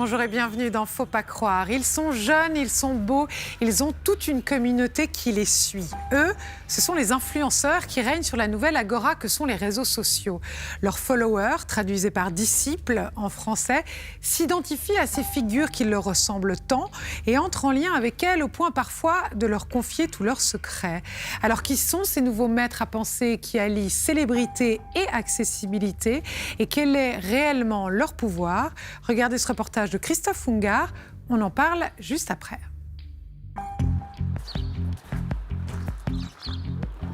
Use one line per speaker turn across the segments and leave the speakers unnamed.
Bonjour et bienvenue dans Faut pas croire. Ils sont jeunes, ils sont beaux, ils ont toute une communauté qui les suit. Eux, ce sont les influenceurs qui règnent sur la nouvelle agora que sont les réseaux sociaux. Leurs followers, traduisés par disciples en français, s'identifient à ces figures qui leur ressemblent tant et entrent en lien avec elles au point parfois de leur confier tous leurs secrets. Alors qui sont ces nouveaux maîtres à penser qui allient célébrité et accessibilité et quel est réellement leur pouvoir? Regardez ce reportage de Christophe Ungart, on en parle juste après.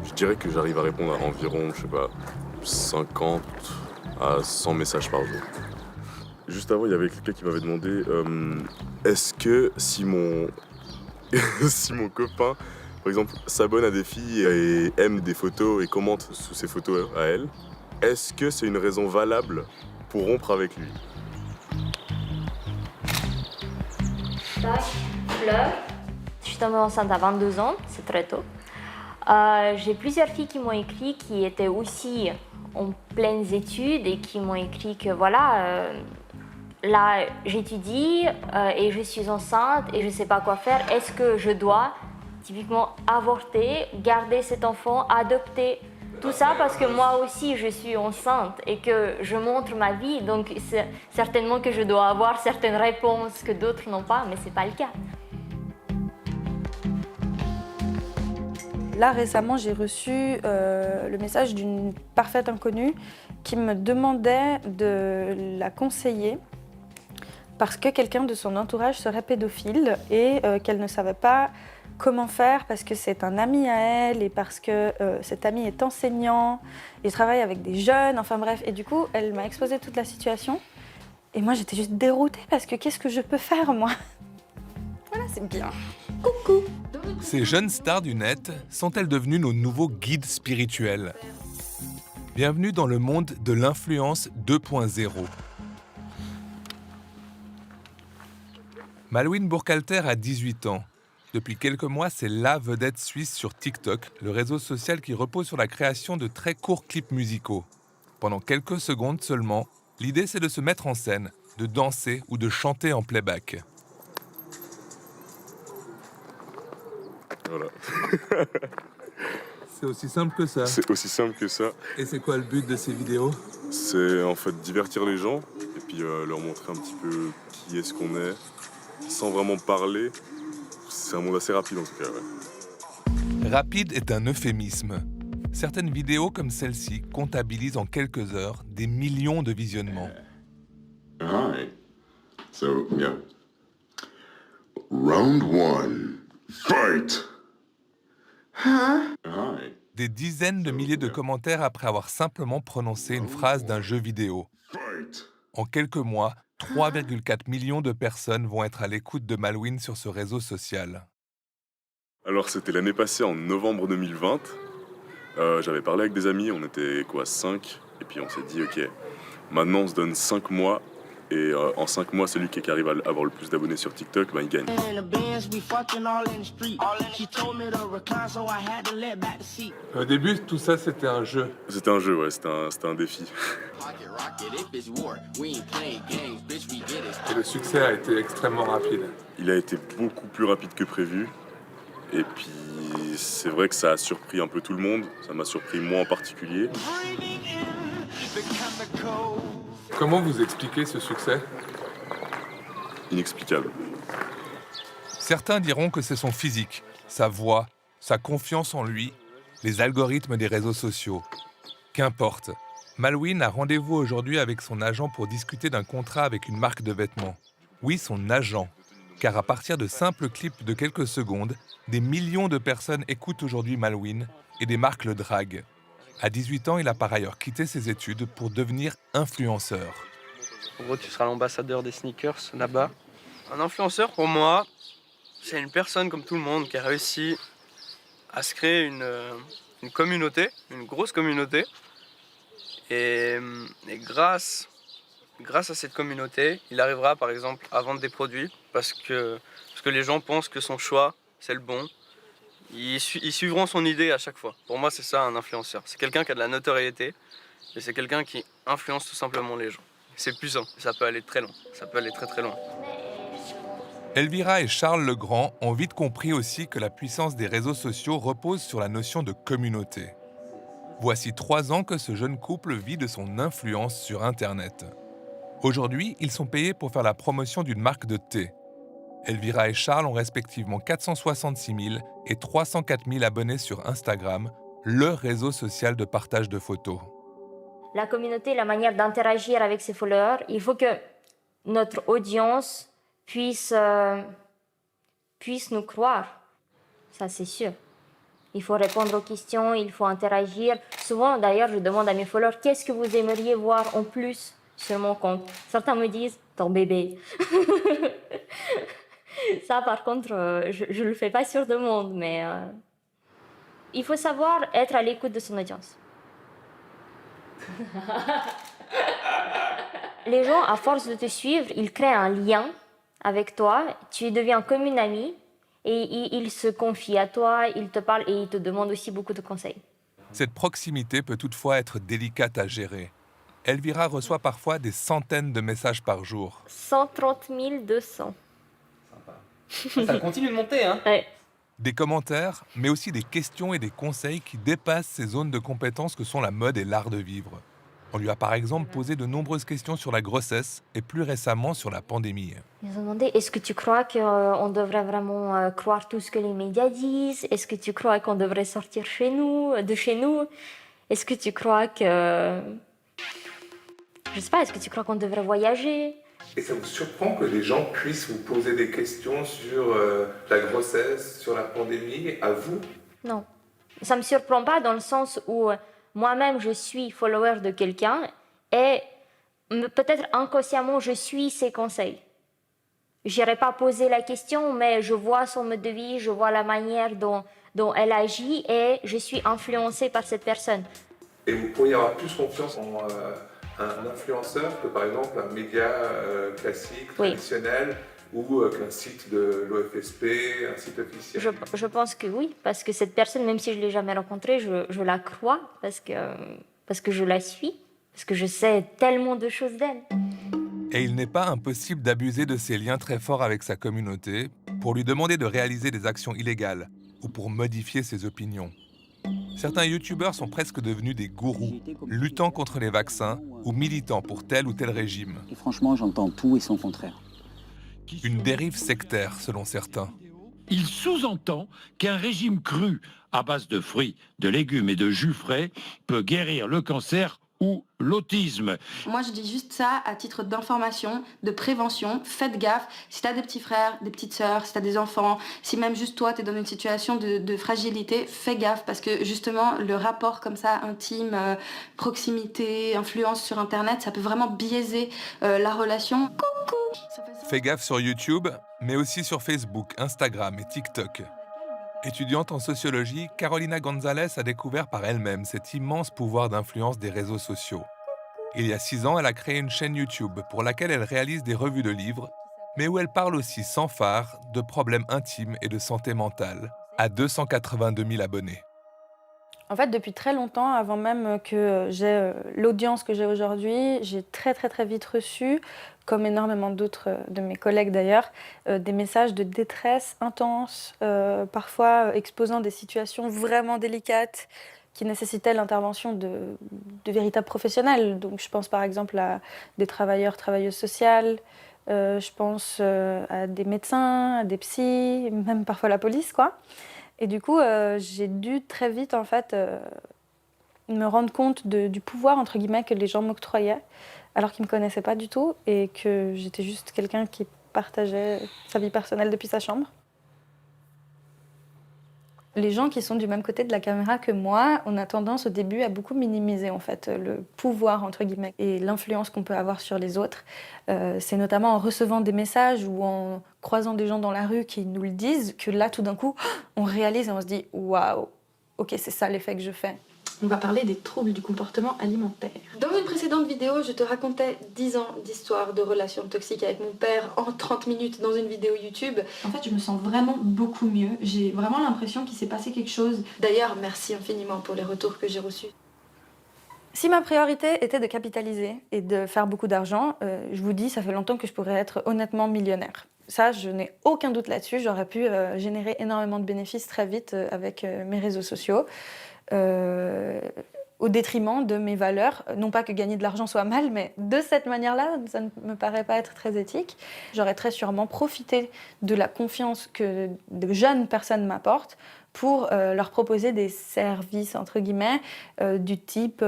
Je dirais que j'arrive à répondre à environ, 50 à 100 messages par jour. Juste avant, il y avait quelqu'un qui m'avait demandé est-ce que si mon copain, par exemple, s'abonne à des filles et aime des photos et commente sous ces photos à elle, est-ce que c'est une raison valable pour rompre avec lui?
Fleur. Je suis tombée enceinte à 22 ans, c'est très tôt. J'ai plusieurs filles qui m'ont écrit qui étaient aussi en pleines études et qui m'ont écrit que voilà, là j'étudie et je suis enceinte et je ne sais pas quoi faire. Est-ce que je dois typiquement avorter, garder cet enfant, adopter? Tout ça parce que moi aussi je suis enceinte et que je montre ma vie, donc c'est certainement que je dois avoir certaines réponses que d'autres n'ont pas, mais ce n'est pas le cas.
Là récemment j'ai reçu le message d'une parfaite inconnue qui me demandait de la conseiller parce que quelqu'un de son entourage serait pédophile et qu'elle ne savait pas comment faire parce que c'est un ami à elle et parce que cet ami est enseignant, il travaille avec des jeunes, enfin bref. Et du coup, elle m'a exposé toute la situation et moi j'étais juste déroutée parce que qu'est-ce que je peux faire moi? Voilà, c'est bien. Coucou.
Ces jeunes stars du net sont-elles devenues nos nouveaux guides spirituels? Bienvenue dans le monde de l'influence 2.0. Malouine Burkhalter a 18 ans. Depuis quelques mois, c'est la vedette suisse sur TikTok, le réseau social qui repose sur la création de très courts clips musicaux. Pendant quelques secondes seulement, l'idée c'est de se mettre en scène, de danser ou de chanter en playback.
Voilà.
C'est aussi simple que ça.
C'est aussi simple que ça.
Et c'est quoi le but de ces vidéos?
C'est en fait divertir les gens et puis leur montrer un petit peu qui est-ce qu'on est, sans vraiment parler. C'est un monde assez rapide en tout cas, ouais.
Rapide est un euphémisme. Certaines vidéos comme celle-ci comptabilisent en quelques heures des millions de visionnements.
Alright. So, yeah. Round one. Fight! Alright.
Des dizaines de milliers de commentaires après avoir simplement prononcé une phrase d'un jeu vidéo.
Fight!
En quelques mois, 3,4 millions de personnes vont être à l'écoute de Malouine sur ce réseau social.
Alors c'était l'année passée en novembre 2020. J'avais parlé avec des amis, on était 5, et puis on s'est dit ok, maintenant on se donne 5 mois, et en 5 mois celui qui arrive à avoir le plus d'abonnés sur TikTok, il gagne.
Au début, tout ça c'était un jeu.
C'était un jeu, ouais, c'était un défi.
Et le succès a été extrêmement rapide.
Il a été beaucoup plus rapide que prévu, et puis c'est vrai que ça a surpris un peu tout le monde, ça m'a surpris moi en particulier.
Comment vous expliquez ce succès?
Inexplicable.
Certains diront que c'est son physique, sa voix, sa confiance en lui, les algorithmes des réseaux sociaux. Qu'importe. Malouine a rendez-vous aujourd'hui avec son agent pour discuter d'un contrat avec une marque de vêtements. Oui, son agent. Car à partir de simples clips de quelques secondes, des millions de personnes écoutent aujourd'hui Malouine et des marques le draguent. À 18 ans, il a par ailleurs quitté ses études pour devenir influenceur.
En gros, tu seras l'ambassadeur des sneakers là-bas. Un influenceur, pour moi, c'est une personne comme tout le monde qui a réussi à se créer une communauté, une grosse communauté. Et grâce à cette communauté, il arrivera par exemple à vendre des produits parce que les gens pensent que son choix, c'est le bon. Ils suivront son idée à chaque fois. Pour moi, c'est ça un influenceur. C'est quelqu'un qui a de la notoriété et c'est quelqu'un qui influence tout simplement les gens. c'est puissant. Ça peut aller très loin. Ça peut aller très très loin.
Elvira et Charles Legrand ont vite compris aussi que la puissance des réseaux sociaux repose sur la notion de communauté. Voici 3 ans que ce jeune couple vit de son influence sur Internet. Aujourd'hui, ils sont payés pour faire la promotion d'une marque de thé. Elvira et Charles ont respectivement 466 000 et 304 000 abonnés sur Instagram, le réseau social de partage de photos.
La communauté, la manière d'interagir avec ses followers, il faut que notre audience puisse nous croire. Ça, c'est sûr. Il faut répondre aux questions, il faut interagir. Souvent, d'ailleurs, je demande à mes followers, qu'est-ce que vous aimeriez voir en plus sur mon compte? Certains me disent, ton bébé. Ça, par contre, je ne le fais pas sur demande, mais il faut savoir être à l'écoute de son audience. Les gens, à force de te suivre, ils créent un lien avec toi, tu deviens comme une amie et ils se confient à toi, ils te parlent et ils te demandent aussi beaucoup de conseils.
Cette proximité peut toutefois être délicate à gérer. Elvira reçoit parfois des centaines de messages par jour.
130 200.
Ça continue de monter, hein?
Ouais.
Des commentaires, mais aussi des questions et des conseils qui dépassent ces zones de compétences que sont la mode et l'art de vivre. On lui a par exemple posé de nombreuses questions sur la grossesse et plus récemment sur la pandémie.
Ils ont demandé, est-ce que tu crois qu'on devrait vraiment croire tout ce que les médias disent? Est-ce que tu crois qu'on devrait sortir de chez nous? Est-ce que tu crois que... Je sais pas, est-ce que tu crois qu'on devrait voyager?
Et ça vous surprend que les gens puissent vous poser des questions sur la grossesse, sur la pandémie, à vous?
Non. Ça me surprend pas dans le sens où moi-même je suis follower de quelqu'un et peut-être inconsciemment je suis ses conseils. J'irai pas poser la question, mais je vois son mode de vie, je vois la manière dont elle agit et je suis influencée par cette personne.
Et vous pourriez avoir plus confiance en un influenceur que par exemple un média classique, traditionnel, ou qu'un site de l'OFSP, un site officiel?
Je pense que oui, parce que cette personne, même si je ne l'ai jamais rencontrée, je la crois, parce que je la suis, parce que je sais tellement de choses d'elle.
Et il n'est pas impossible d'abuser de ses liens très forts avec sa communauté pour lui demander de réaliser des actions illégales ou pour modifier ses opinions. Certains youtubeurs sont presque devenus des gourous, luttant contre les vaccins ou militant pour tel ou tel régime.
Et franchement, j'entends tout et son contraire.
Une dérive sectaire, selon certains.
Il sous-entend qu'un régime cru à base de fruits, de légumes et de jus frais peut guérir le cancer ou l'autisme.
Moi, je dis juste ça à titre d'information, de prévention. Faites gaffe. Si tu as des petits frères, des petites sœurs, si tu as des enfants, si même juste toi, tu es dans une situation de fragilité, fais gaffe parce que justement, le rapport comme ça, intime, proximité, influence sur Internet, ça peut vraiment biaiser la relation. Coucou!
Fais gaffe sur YouTube, mais aussi sur Facebook, Instagram et TikTok. Étudiante en sociologie, Carolina González a découvert par elle-même cet immense pouvoir d'influence des réseaux sociaux. Il y a 6 ans, elle a créé une chaîne YouTube pour laquelle elle réalise des revues de livres, mais où elle parle aussi sans phare de problèmes intimes et de santé mentale, à 282 000 abonnés.
En fait, depuis très longtemps, avant même que j'ai l'audience que j'ai aujourd'hui, j'ai très vite reçu, comme énormément d'autres de mes collègues d'ailleurs, des messages de détresse intense, parfois exposant des situations vraiment délicates qui nécessitaient l'intervention de véritables professionnels. Donc je pense par exemple à des travailleuses sociales, je pense à des médecins, à des psys, même parfois la police, quoi. Et du coup, j'ai dû très vite, en fait, me rendre compte du pouvoir, entre guillemets, que les gens m'octroyaient, alors qu'ils ne me connaissaient pas du tout, et que j'étais juste quelqu'un qui partageait sa vie personnelle depuis sa chambre. Les gens qui sont du même côté de la caméra que moi, on a tendance au début à beaucoup minimiser en fait le pouvoir entre guillemets et l'influence qu'on peut avoir sur les autres. C'est notamment en recevant des messages ou en croisant des gens dans la rue qui nous le disent que là tout d'un coup on réalise et on se dit waouh, ok c'est ça l'effet que je fais.
On va parler des troubles du comportement alimentaire. Dans une précédente vidéo, je te racontais 10 ans d'histoire de relations toxiques avec mon père en 30 minutes dans une vidéo YouTube. En fait, je me sens vraiment beaucoup mieux. J'ai vraiment l'impression qu'il s'est passé quelque chose. D'ailleurs, merci infiniment pour les retours que j'ai reçus.
Si ma priorité était de capitaliser et de faire beaucoup d'argent, je vous dis, ça fait longtemps que je pourrais être honnêtement millionnaire. Ça, je n'ai aucun doute là-dessus. J'aurais pu générer énormément de bénéfices très vite avec mes réseaux sociaux, au détriment de mes valeurs. Non pas que gagner de l'argent soit mal, mais de cette manière-là, ça ne me paraît pas être très éthique. J'aurais très sûrement profité de la confiance que de jeunes personnes m'apportent pour leur proposer des services, entre guillemets, du type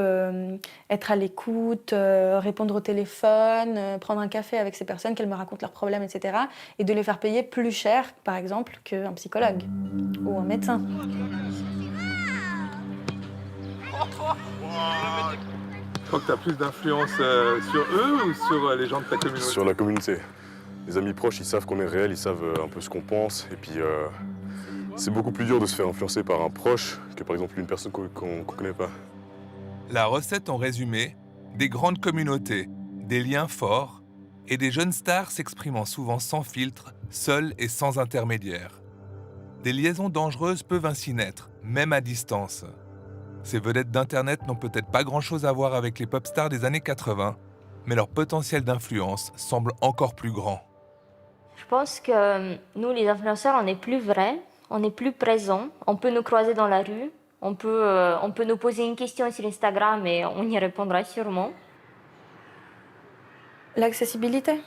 être à l'écoute, répondre au téléphone, prendre un café avec ces personnes, qu'elles me racontent leurs problèmes, etc. Et de les faire payer plus cher, par exemple, qu'un psychologue ou un médecin.
Tu crois que tu as plus d'influence sur eux ou sur les gens de ta communauté?
Sur la communauté. Les amis proches, ils savent qu'on est réel, ils savent un peu ce qu'on pense. Et puis, c'est beaucoup plus dur de se faire influencer par un proche que par exemple une personne qu'on ne connaît pas.
La recette en résumé, des grandes communautés, des liens forts et des jeunes stars s'exprimant souvent sans filtre, seuls et sans intermédiaire. Des liaisons dangereuses peuvent ainsi naître, même à distance. Ces vedettes d'Internet n'ont peut-être pas grand-chose à voir avec les pop stars des années 80, mais leur potentiel d'influence semble encore plus grand.
Je pense que nous, les influenceurs, on est plus vrais, on est plus présents. On peut nous croiser dans la rue, on peut nous poser une question sur Instagram et on y répondra sûrement.
L'accessibilité,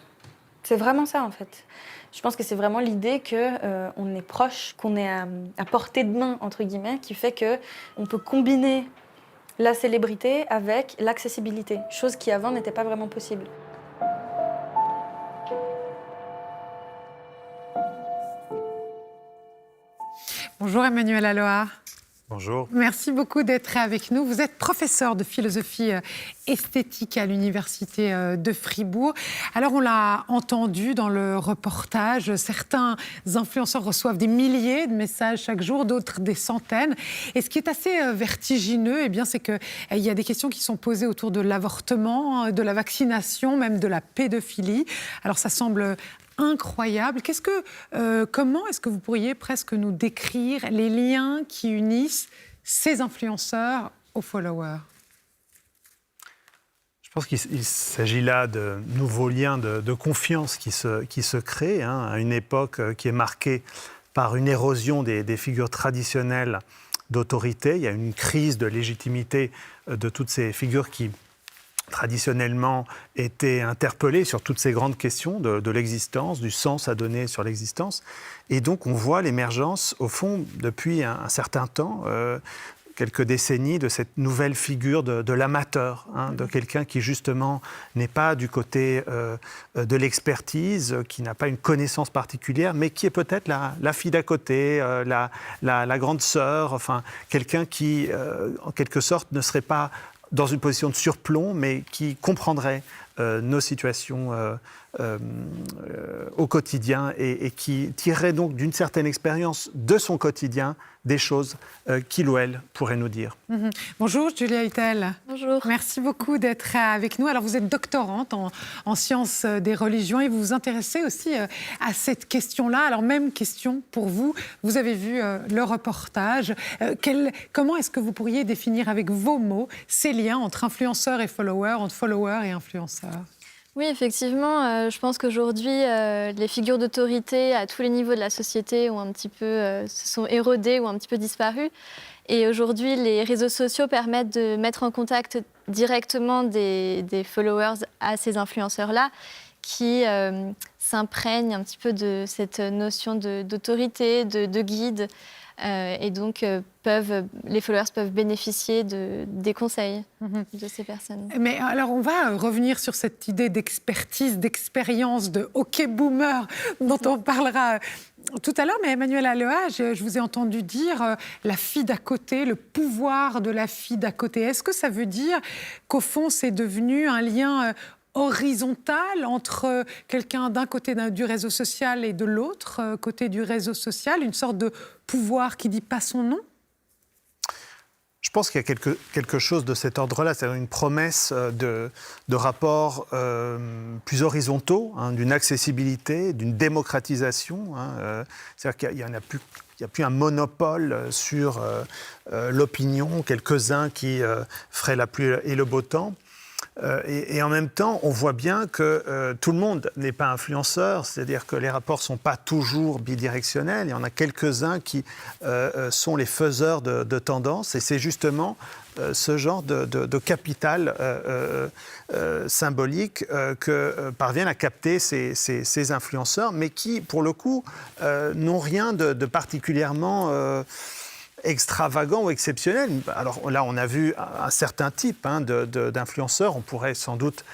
c'est vraiment ça en fait. Je pense que c'est vraiment l'idée qu'on est proche, qu'on est à portée de main, entre guillemets, qui fait qu'on peut combiner la célébrité avec l'accessibilité, chose qui avant n'était pas vraiment possible.
Bonjour Emmanuel Aloha.
Bonjour.
Merci beaucoup d'être avec nous. Vous êtes professeur de philosophie esthétique à l'Université de Fribourg. Alors, on l'a entendu dans le reportage, certains influenceurs reçoivent des milliers de messages chaque jour, d'autres des centaines. Et ce qui est assez vertigineux, eh bien, c'est qu'il y a des questions qui sont posées autour de l'avortement, de la vaccination, même de la pédophilie. Alors, ça semble incroyable. Comment est-ce que vous pourriez presque nous décrire les liens qui unissent ces influenceurs aux followers?
Je pense qu'il s'agit là de nouveaux liens de confiance qui se créent, à une époque qui est marquée par une érosion des figures traditionnelles d'autorité. Il y a une crise de légitimité de toutes ces figures qui traditionnellement étaient interpellés sur toutes ces grandes questions de l'existence, du sens à donner sur l'existence. Et donc on voit l'émergence, au fond, depuis un certain temps, quelques décennies, de cette nouvelle figure de l'amateur, de quelqu'un qui justement n'est pas du côté de l'expertise, qui n'a pas une connaissance particulière, mais qui est peut-être la fille d'à côté, la grande sœur, enfin quelqu'un qui, en quelque sorte, ne serait pas dans une position de surplomb, mais qui comprendrait nos situations au quotidien et qui tirerait donc d'une certaine expérience de son quotidien des choses qu'il ou elle pourrait nous dire.
Bonjour Julia Hutel.
Bonjour.
Merci beaucoup d'être avec nous. Alors vous êtes doctorante en sciences des religions et vous vous intéressez aussi à cette question-là. Alors même question pour vous, vous avez vu le reportage. Comment est-ce que vous pourriez définir avec vos mots ces liens entre influenceurs et followers, entre followers et influenceurs?
Oui, effectivement, je pense qu'aujourd'hui, les figures d'autorité à tous les niveaux de la société ont un petit peu, se sont érodées ou un petit peu disparu. Et aujourd'hui, les réseaux sociaux permettent de mettre en contact directement des followers à ces influenceurs-là qui s'imprègnent un petit peu de cette notion d'autorité, de guide. Et donc, les followers peuvent bénéficier des conseils de ces personnes.
Mais alors, on va revenir sur cette idée d'expertise, d'expérience, de hockey boomer dont on parlera tout à l'heure. Mais Emmanuel Aloha, je vous ai entendu dire la fille d'à côté, le pouvoir de la fille d'à côté. Est-ce que ça veut dire qu'au fond, c'est devenu un lien horizontale entre quelqu'un d'un côté du réseau social et de l'autre côté du réseau social, une sorte de pouvoir qui ne dit pas son nom?
Je pense qu'il y a quelque chose de cet ordre-là, c'est-à-dire une promesse de rapports plus horizontaux, hein, d'une accessibilité, d'une démocratisation. Hein, c'est-à-dire qu'il n'y a plus un monopole sur l'opinion, quelques-uns qui feraient la pluie et le beau temps. Et en même temps, on voit bien que tout le monde n'est pas influenceur, c'est-à-dire que les rapports ne sont pas toujours bidirectionnels. Il y en a quelques-uns qui sont les faiseurs de tendances, et c'est justement ce genre de capital symbolique que parviennent à capter ces influenceurs, mais qui, pour le coup, n'ont rien de particulièrement extravagant ou exceptionnel. Alors là, on a vu un certain type d'influenceurs. On pourrait sans doute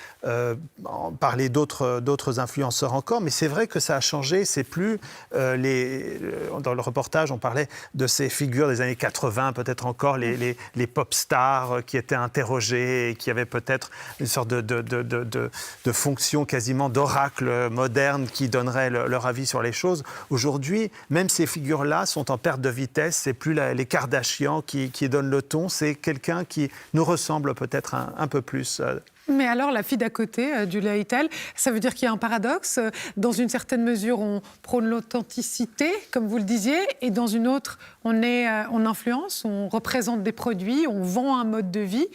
parler d'autres influenceurs encore, mais c'est vrai que ça a changé. C'est plus dans le reportage, on parlait de ces figures des années 80, peut-être encore les pop stars qui étaient interrogées et qui avaient peut-être une sorte de fonction quasiment d'oracle moderne qui donnerait leur avis sur les choses. Aujourd'hui, même ces figures-là sont en perte de vitesse. C'est plus les Kardashians qui donnent le ton, c'est quelqu'un qui nous ressemble peut-être un peu plus.
Mais alors, la fille d'à côté, Julia Eitel, ça veut dire qu'il y a un paradoxe. Dans une certaine mesure, on prône l'authenticité, comme vous le disiez, et dans une autre, on influence, on représente des produits, on vend un mode de vie.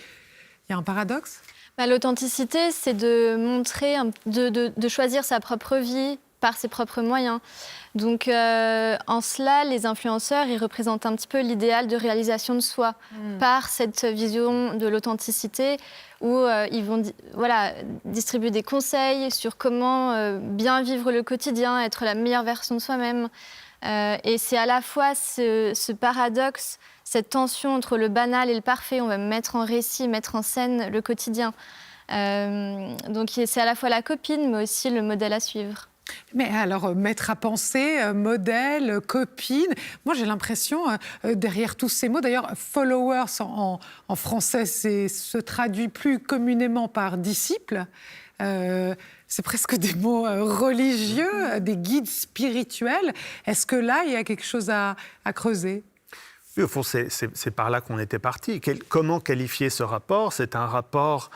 Il y a un paradoxe ?
L'authenticité, c'est de montrer, de choisir sa propre vie par ses propres moyens. Donc, en cela, les influenceurs, ils représentent un petit peu l'idéal de réalisation de soi par cette vision de l'authenticité où ils vont distribuer des conseils sur comment bien vivre le quotidien, être la meilleure version de soi-même. Et c'est à la fois ce paradoxe, cette tension entre le banal et le parfait. On va mettre en récit, mettre en scène le quotidien. Donc, c'est à la fois la copine, mais aussi le modèle à suivre.
Mais alors, maître à penser, modèle, copine, moi j'ai l'impression, derrière tous ces mots, d'ailleurs, followers en français, se traduit plus communément par disciples. C'est presque des mots religieux, des guides spirituels. Est-ce que là, il y a quelque chose à creuser ?
Oui, au fond, c'est par là qu'on était parti. Comment qualifier ce rapport ? C'est un rapport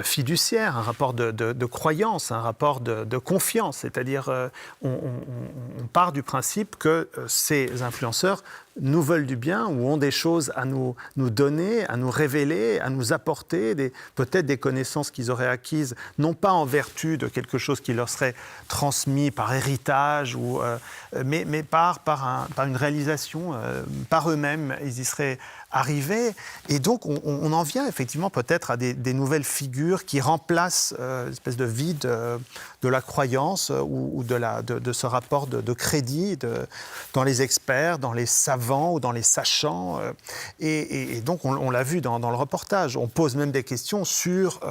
fiduciaire, un rapport de croyance, un rapport de confiance. C'est-à-dire, on part du principe que ces influenceurs nous veulent du bien ou ont des choses à nous donner, à nous révéler, à nous apporter, peut-être des connaissances qu'ils auraient acquises, non pas en vertu de quelque chose qui leur serait transmis par héritage, mais par une réalisation, par eux-mêmes, ils y seraient arrivés. Et donc, on en vient effectivement peut-être à des nouvelles figures qui remplacent une espèce de vide de la croyance ou de ce rapport de crédit dans les experts, dans les savants ou dans les sachants. Et donc, on l'a vu dans le reportage. On pose même des questions sur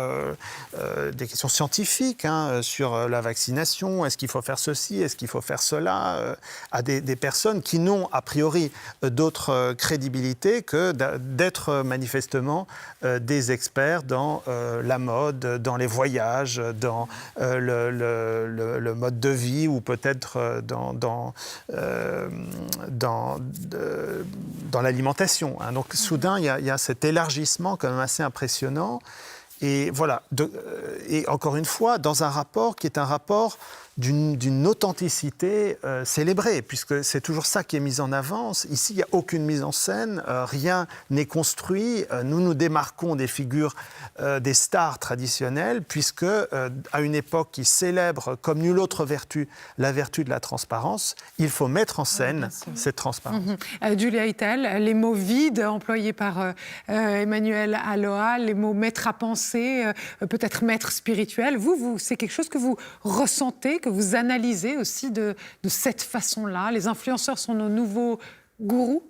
des questions scientifiques, sur la vaccination. Est-ce qu'il faut faire ceci? Est-ce qu'il faut faire cela? À des personnes qui n'ont a priori d'autre crédibilité que d'être manifestement des experts dans la mode, dans les voyages, dans le mode de vie ou peut-être dans l'alimentation. Donc soudain, il y a cet élargissement quand même assez impressionnant. Et voilà, et encore une fois, dans un rapport qui est un rapport d'une authenticité célébrée, puisque c'est toujours ça qui est mis en avant. Ici, il n'y a aucune mise en scène, rien n'est construit. Nous nous démarquons des figures des stars traditionnelles, puisque à une époque qui célèbre comme nulle autre vertu la vertu de la transparence, il faut mettre en scène cette transparence.
Julia Eitel, les mots vides employés par Emmanuel Aloha, les mots maître à penser, peut-être maître spirituel, c'est quelque chose que vous ressentez, que vous analysez aussi de cette façon-là? Les influenceurs sont nos nouveaux gourous?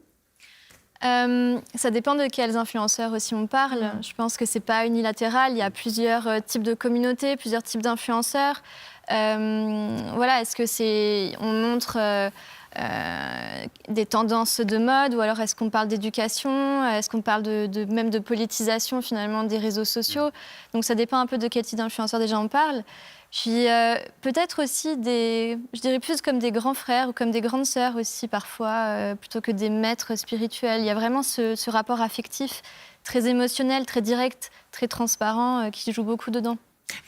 Ça dépend de quels influenceurs aussi on parle. Je pense que c'est pas unilatéral. Il y a plusieurs types de communautés, plusieurs types d'influenceurs. Est-ce que on montre des tendances de mode, ou alors est-ce qu'on parle d'éducation, est-ce qu'on parle même de politisation finalement des réseaux sociaux. Donc ça dépend un peu de quel type d'influenceur déjà on parle. Puis peut-être aussi je dirais plus comme des grands frères ou comme des grandes sœurs aussi parfois, plutôt que des maîtres spirituels. Il y a vraiment ce rapport affectif très émotionnel, très direct, très transparent qui joue beaucoup dedans.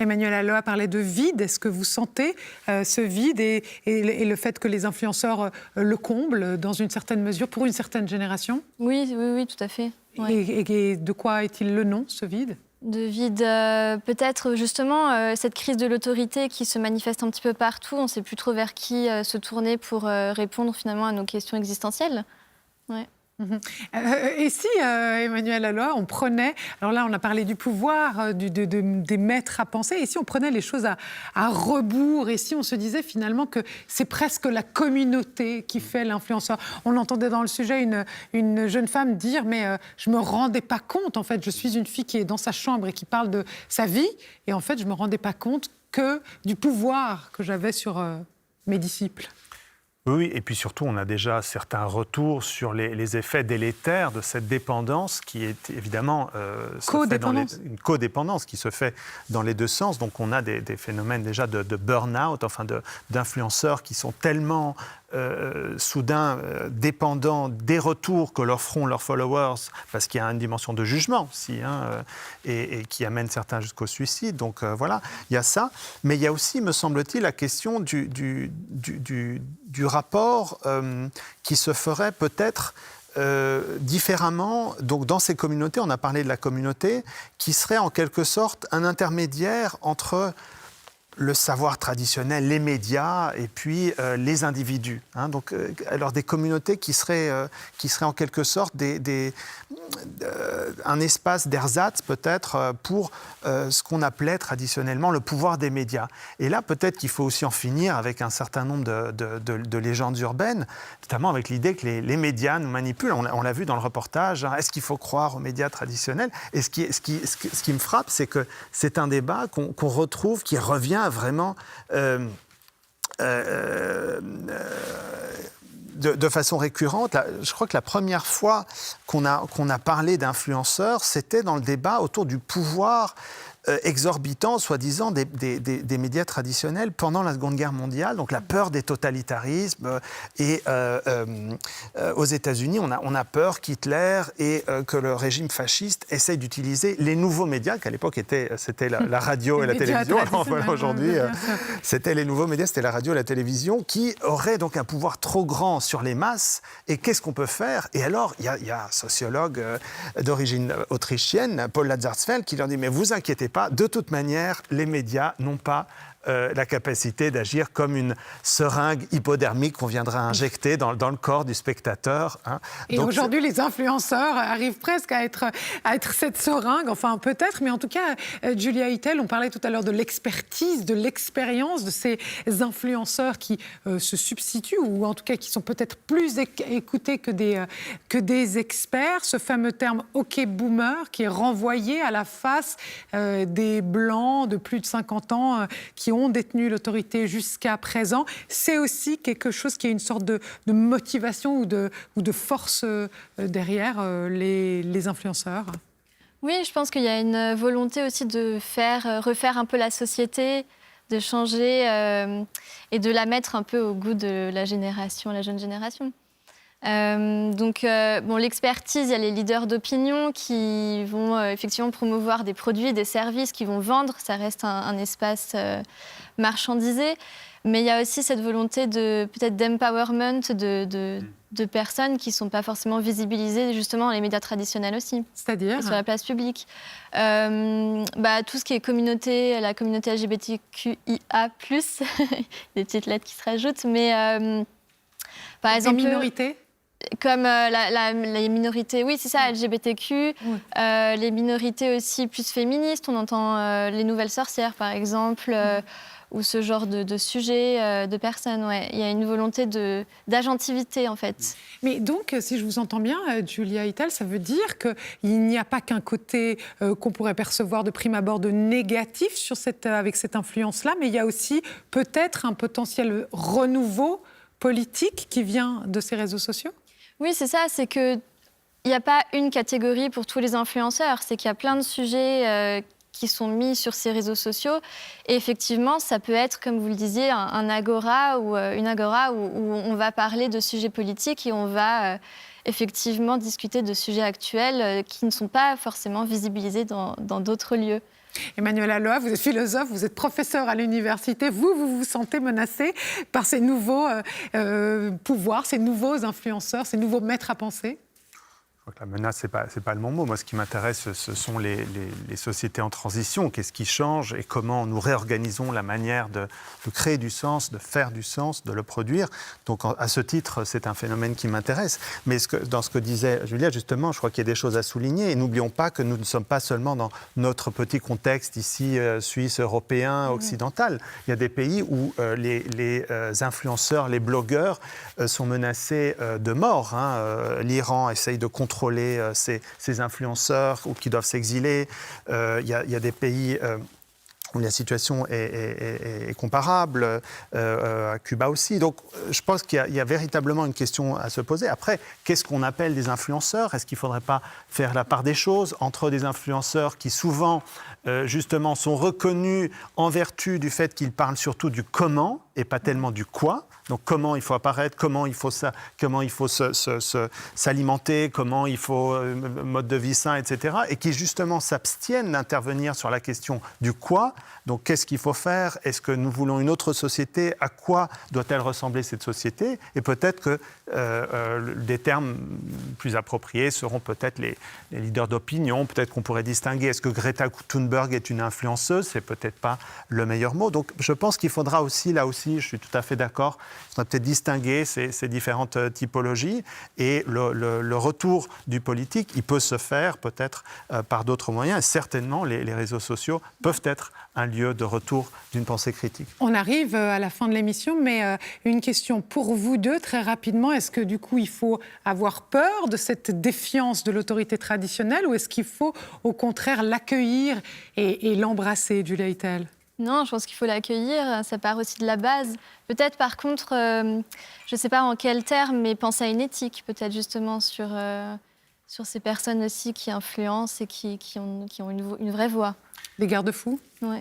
Emmanuelle Alloa parlait de vide. Est-ce que vous sentez ce vide et le fait que les influenceurs le comblent dans une certaine mesure pour une certaine génération?
Oui, tout à fait. Ouais.
Et de quoi est-il le nom, ce vide?
De vide, peut-être justement cette crise de l'autorité qui se manifeste un petit peu partout. On ne sait plus trop vers qui se tourner pour répondre finalement à nos questions existentielles. Ouais.
Et si, Emmanuelle Alloa, on prenait, alors là on a parlé du pouvoir, des maîtres à penser, et si on prenait les choses à rebours, et si on se disait finalement que c'est presque la communauté qui fait l'influenceur. On entendait dans le sujet une jeune femme dire, mais je me rendais pas compte, en fait, je suis une fille qui est dans sa chambre et qui parle de sa vie, et en fait je me rendais pas compte que du pouvoir que j'avais sur mes disciples.
Oui, et puis surtout, on a déjà certains retours sur les effets délétères de cette dépendance qui est évidemment une codépendance qui se fait dans les deux sens. Donc on a des phénomènes déjà de burn-out, enfin d'influenceurs qui sont tellement soudain dépendants des retours que leur feront leurs followers, parce qu'il y a une dimension de jugement aussi, et qui amène certains jusqu'au suicide. Donc voilà, il y a ça. Mais il y a aussi, me semble-t-il, la question du rapport qui se ferait peut-être différemment. Donc dans ces communautés, on a parlé de la communauté, qui serait en quelque sorte un intermédiaire entre le savoir traditionnel, les médias et puis les individus. Donc, alors des communautés qui seraient en quelque sorte un espace d'ersatz peut-être pour ce qu'on appelait traditionnellement le pouvoir des médias. Et là, peut-être qu'il faut aussi en finir avec un certain nombre de légendes urbaines, notamment avec l'idée que les médias nous manipulent. On l'a vu dans le reportage. Est-ce qu'il faut croire aux médias traditionnels? Et ce qui me frappe, c'est que c'est un débat qu'on retrouve, qui revient vraiment de façon récurrente. Je crois que la première fois qu'on a parlé d'influenceurs, c'était dans le débat autour du pouvoir exorbitant, soi-disant, des médias traditionnels pendant la Seconde Guerre mondiale, donc la peur des totalitarismes. Et aux États-Unis, on a peur qu'Hitler et que le régime fasciste essaye d'utiliser les nouveaux médias, qu'à l'époque c'était la radio et la télévision. Alors, voilà, aujourd'hui, c'était les nouveaux médias, c'était la radio et la télévision, qui auraient donc un pouvoir trop grand sur les masses. Et qu'est-ce qu'on peut faire? Et alors, il y a un sociologue d'origine autrichienne, Paul Lazarsfeld, qui leur dit « Mais vous inquiétez pas, de toute manière, les médias n'ont pas la capacité d'agir comme une seringue hypodermique qu'on viendra injecter dans le corps du spectateur. »
Et aujourd'hui, les influenceurs arrivent presque à être cette seringue, enfin peut-être, mais en tout cas, Julia Hitel, on parlait tout à l'heure de l'expertise, de l'expérience de ces influenceurs qui se substituent, ou en tout cas qui sont peut-être plus écoutés que des experts. Ce fameux terme « OK boomer » qui est renvoyé à la face des Blancs de plus de 50 ans qui ont détenu l'autorité jusqu'à présent. C'est aussi quelque chose qui est une sorte de motivation ou de force derrière les influenceurs.
Oui, je pense qu'il y a une volonté aussi de refaire un peu la société, de changer et de la mettre un peu au goût de la jeune génération. L'expertise, il y a les leaders d'opinion qui vont effectivement promouvoir des produits, des services, qui vont vendre. Ça reste un espace marchandisé. Mais il y a aussi cette volonté peut-être d'empowerment de personnes qui ne sont pas forcément visibilisées justement dans les médias traditionnels aussi.
C'est-à-dire
sur la place publique. Tout ce qui est la communauté LGBTQIA+, des petites lettres qui se rajoutent, mais par exemple...
Des minorités ?
Comme les minorités, oui, c'est ça, LGBTQ, les minorités aussi plus féministes, on entend les nouvelles sorcières, par exemple, ou ce genre de sujets, de personnes, ouais. Il y a une volonté d'agentivité, en fait.
Mais donc, si je vous entends bien, Julia Hitel, ça veut dire qu'il n'y a pas qu'un côté qu'on pourrait percevoir de prime abord de négatif avec cette influence-là, mais il y a aussi peut-être un potentiel renouveau politique qui vient de ces réseaux sociaux?
Oui, c'est ça, c'est qu'il n'y a pas une catégorie pour tous les influenceurs, c'est qu'il y a plein de sujets qui sont mis sur ces réseaux sociaux. Et effectivement, ça peut être, comme vous le disiez, un agora ou une agora où on va parler de sujets politiques et on va effectivement discuter de sujets actuels qui ne sont pas forcément visibilisés dans d'autres lieux.
Emmanuel Aloa, vous êtes philosophe, vous êtes professeur à l'université. Vous sentez menacé par ces nouveaux pouvoirs, ces nouveaux influenceurs, ces nouveaux maîtres à penser?
La menace, ce n'est pas le bon mot. Moi, ce qui m'intéresse, ce sont les sociétés en transition. Qu'est-ce qui change et comment nous réorganisons la manière de créer du sens, de faire du sens, de le produire. Donc, à ce titre, c'est un phénomène qui m'intéresse. Mais dans ce que disait Julia, justement, je crois qu'il y a des choses à souligner. Et n'oublions pas que nous ne sommes pas seulement dans notre petit contexte ici, suisse, européen, occidental. Il y a des pays où les influenceurs, les blogueurs sont menacés de mort. L'Iran essaye de contrôler ces influenceurs ou qui doivent s'exiler. Il y a des pays où la situation est comparable, à Cuba aussi. Donc, je pense qu'il y a véritablement une question à se poser. Après, qu'est-ce qu'on appelle des influenceurs? Est-ce qu'il ne faudrait pas faire la part des choses entre des influenceurs qui souvent, justement, sont reconnus en vertu du fait qu'ils parlent surtout du comment et pas tellement du quoi? Donc, comment il faut apparaître, comment il faut s'alimenter, comment il faut mode de vie sain, etc. Et qui, justement, s'abstiennent d'intervenir sur la question du quoi. Donc, qu'est-ce qu'il faut faire? Est-ce que nous voulons une autre société? À quoi doit-elle ressembler, cette société? Et peut-être que des termes plus appropriés seront peut-être les leaders d'opinion. Peut-être qu'on pourrait distinguer, est-ce que Greta Thunberg est une influenceuse? C'est peut-être pas le meilleur mot. Donc, je pense qu'il faudra aussi, là aussi, je suis tout à fait d'accord, il faudra peut-être distinguer ces différentes typologies. Et le retour du politique, il peut se faire peut-être par d'autres moyens. Et certainement, les réseaux sociaux peuvent être un lieu de retour d'une pensée critique.
On arrive à la fin de l'émission, mais une question pour vous deux, très rapidement. Est-ce que du coup, il faut avoir peur de cette défiance de l'autorité traditionnelle ou est-ce qu'il faut au contraire l'accueillir et l'embrasser, Julia Eitel?
Non, je pense qu'il faut l'accueillir, ça part aussi de la base. Peut-être par contre, je ne sais pas en quel terme, mais penser à une éthique, peut-être justement sur ces personnes aussi qui influencent et qui ont une vraie voix.
Des garde-fous?
Oui.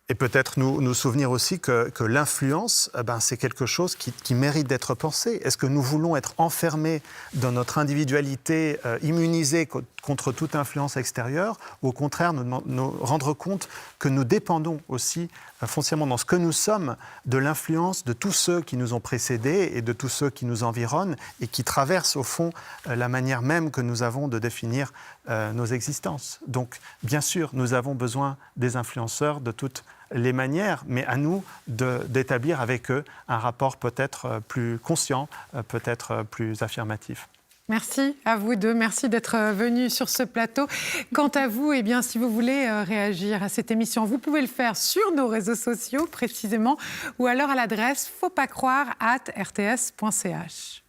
Et peut-être nous souvenir aussi que l'influence, c'est quelque chose qui mérite d'être pensé. Est-ce que nous voulons être enfermés dans notre individualité, immunisés contre toute influence extérieure, ou au contraire nous rendre compte que nous dépendons aussi foncièrement dans ce que nous sommes de l'influence de tous ceux qui nous ont précédés et de tous ceux qui nous environnent et qui traversent au fond la manière même que nous avons de définir nos existences. Donc bien sûr, nous avons besoin des influenceurs de toutes les manières, mais à nous d'établir avec eux un rapport peut-être plus conscient, peut-être plus affirmatif.
Merci à vous deux, merci d'être venus sur ce plateau. Quant à vous, eh bien, si vous voulez réagir à cette émission, vous pouvez le faire sur nos réseaux sociaux précisément, ou alors à l'adresse fautpascroire@rts.ch.